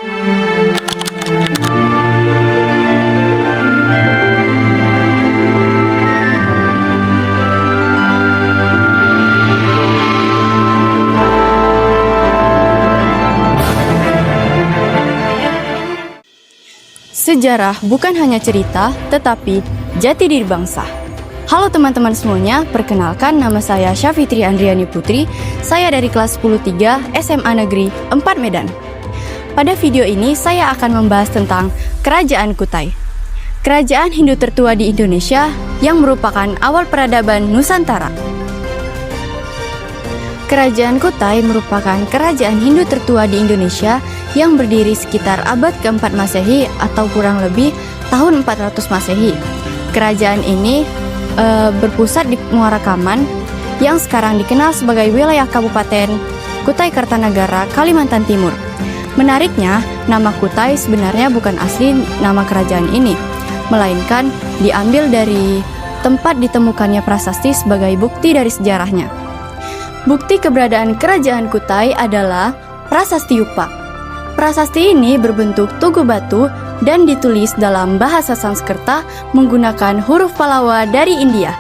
Sejarah bukan hanya cerita, tetapi jati diri bangsa. Halo teman-teman semuanya, perkenalkan nama saya Syafitri Andriani Putri. Saya dari kelas 10-3 SMA Negeri 4 Medan. Pada video ini saya akan membahas tentang Kerajaan Kutai. Kerajaan Hindu tertua di Indonesia yang merupakan awal peradaban Nusantara. Kerajaan Kutai merupakan kerajaan Hindu tertua di Indonesia yang berdiri sekitar abad ke-4 Masehi atau kurang lebih tahun 400 Masehi. Kerajaan ini berpusat di Muara Kaman yang sekarang dikenal sebagai wilayah Kabupaten Kutai Kartanegara, Kalimantan Timur. Menariknya, nama Kutai sebenarnya bukan asli nama kerajaan ini, melainkan diambil dari tempat ditemukannya prasasti sebagai bukti dari sejarahnya. Bukti keberadaan kerajaan Kutai adalah Prasasti Yupa. Prasasti ini berbentuk tugu batu dan ditulis dalam bahasa Sanskerta menggunakan huruf Pallawa dari India.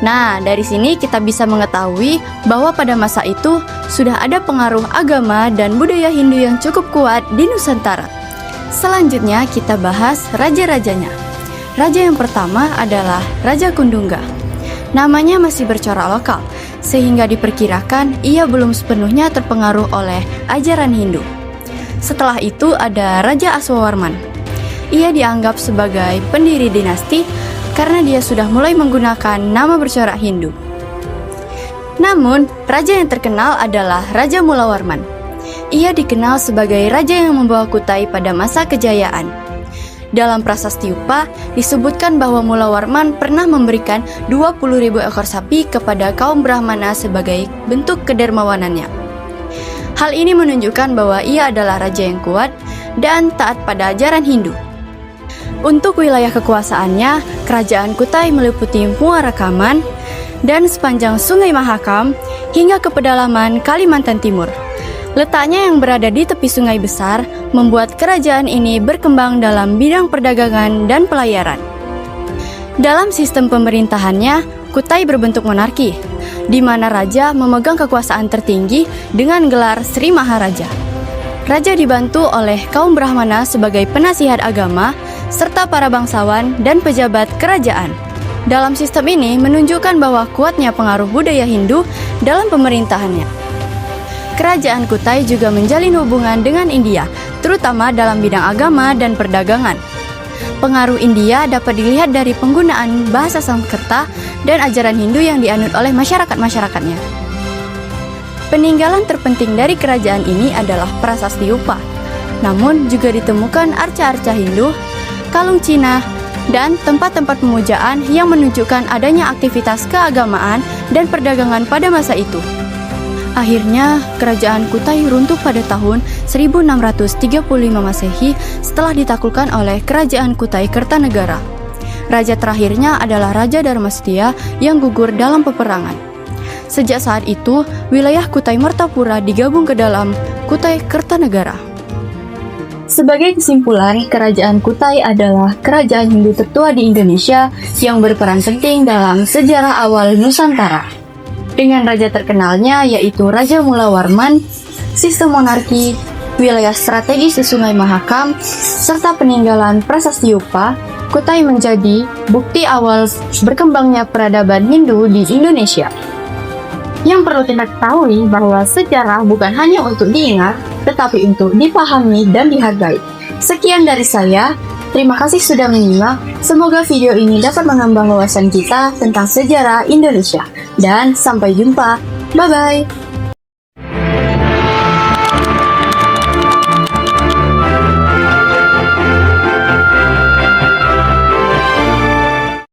Nah, dari sini kita bisa mengetahui bahwa pada masa itu sudah ada pengaruh agama dan budaya Hindu yang cukup kuat di Nusantara. Selanjutnya kita bahas raja-rajanya. Raja yang pertama adalah Raja Kundungga. Namanya masih bercorak lokal, sehingga diperkirakan ia belum sepenuhnya terpengaruh oleh ajaran Hindu. Setelah itu ada Raja Aswawarman. Ia dianggap sebagai pendiri dinasti karena dia sudah mulai menggunakan nama bercorak Hindu. Namun, raja yang terkenal adalah Raja Mulawarman. Ia dikenal sebagai raja yang membawa Kutai pada masa kejayaan. Dalam Prasasti Yupa disebutkan bahwa Mulawarman pernah memberikan 20.000 ekor sapi kepada kaum Brahmana sebagai bentuk kedermawanannya. Hal ini menunjukkan bahwa ia adalah raja yang kuat dan taat pada ajaran Hindu. Untuk wilayah kekuasaannya, kerajaan Kutai meliputi Muara Kaman dan sepanjang Sungai Mahakam hingga ke pedalaman Kalimantan Timur. Letaknya yang berada di tepi sungai besar membuat kerajaan ini berkembang dalam bidang perdagangan dan pelayaran. Dalam sistem pemerintahannya, Kutai berbentuk monarki, di mana raja memegang kekuasaan tertinggi dengan gelar Sri Maharaja. Raja dibantu oleh kaum Brahmana sebagai penasihat agama, serta para bangsawan dan pejabat kerajaan. Dalam sistem ini menunjukkan bahwa kuatnya pengaruh budaya Hindu dalam pemerintahannya. Kerajaan Kutai juga menjalin hubungan dengan India, terutama dalam bidang agama dan perdagangan. Pengaruh India dapat dilihat dari penggunaan bahasa Sanskerta dan ajaran Hindu yang dianut oleh masyarakat-masyarakatnya. Peninggalan terpenting dari kerajaan ini adalah Prasasti Yupa. Namun juga ditemukan arca-arca Hindu, kalung Cina, dan tempat-tempat pemujaan yang menunjukkan adanya aktivitas keagamaan dan perdagangan pada masa itu. Akhirnya, kerajaan Kutai runtuh pada tahun 1635 Masehi setelah ditaklukkan oleh kerajaan Kutai Kartanegara. Raja terakhirnya adalah Raja Dharmastia yang gugur dalam peperangan. Sejak saat itu, wilayah Kutai Martapura digabung ke dalam Kutai Kartanegara. Sebagai kesimpulan, kerajaan Kutai adalah kerajaan Hindu tertua di Indonesia yang berperan penting dalam sejarah awal Nusantara. Dengan raja terkenalnya yaitu Raja Mulawarman, sistem monarki, wilayah strategis di Sungai Mahakam, serta peninggalan Prasasti Yupa, Kutai menjadi bukti awal berkembangnya peradaban Hindu di Indonesia. Yang perlu kita ketahui bahwa sejarah bukan hanya untuk diingat, tetapi untuk dipahami dan dihargai. Sekian dari saya. Terima kasih sudah menyimak. Semoga video ini dapat menambah wawasan kita tentang sejarah Indonesia. Dan sampai jumpa. Bye-bye.